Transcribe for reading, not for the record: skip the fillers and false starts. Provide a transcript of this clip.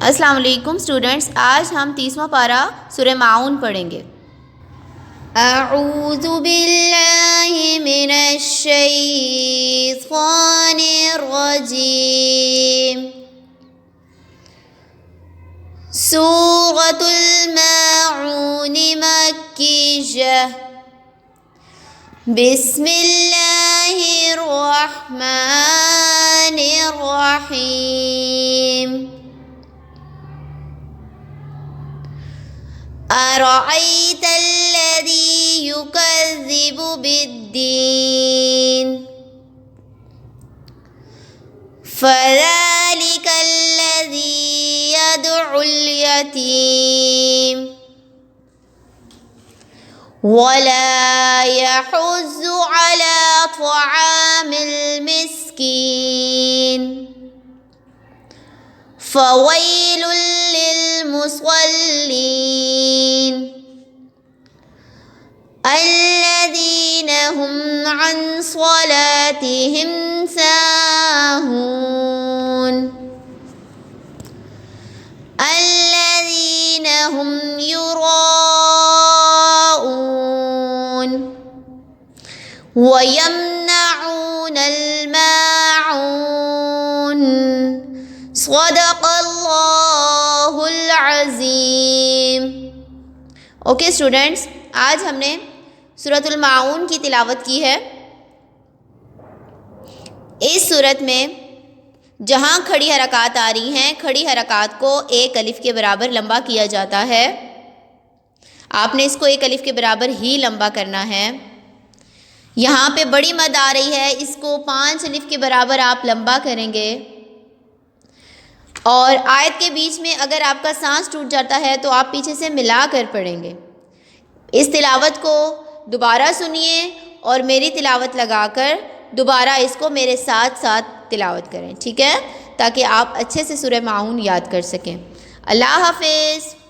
अस्सलाम वालेकुम स्टूडेंट्स, आज हम 30वां पारा सूरह माऊन पढ़ेंगे। अऊज़ु बिल्लाहि मिनश शैतानिर रजीम। सूरतुल माऊन मक्किय्यह। बिस्मिल्लाहिर रहमानिर रहीम। अरअयतल्लज़ी युकज़्ज़िबु बिद्दीन। फ़ज़ालिकल्लज़ी यदउल यतीम वला यहुज़्ज़ु अला तआमिल मिस्कीन। फ़वैलुल लिलमुसल्लीन अल्लज़ीन हुम अन स्वलातिहिम साहून अल्लज़ीन हुम युराऊन व यमनऊनल माऊन। सदक़ल्लाहुल अज़ीम। ओके स्टूडेंट्स, आज हमने सूरतुल माऊन की तिलावत की है। इस सूरत में जहाँ खड़ी हरकत आ रही हैं, खड़ी हरकत को एक अलिफ के बराबर लंबा किया जाता है। आपने इसको एक अलिफ के बराबर ही लंबा करना है। यहाँ पे बड़ी मद आ रही है, इसको 5 अलिफ के बराबर आप लंबा करेंगे। और आयत के बीच में अगर आपका सांस टूट जाता है तो आप पीछे से मिला कर पढ़ेंगे। इस तिलावत को दोबारा सुनिए और मेरी तिलावत लगाकर दोबारा इसको मेरे साथ साथ तिलावत करें, ठीक है, ताकि आप अच्छे से सूरह माऊन याद कर सकें। अल्लाह हाफ़िज़।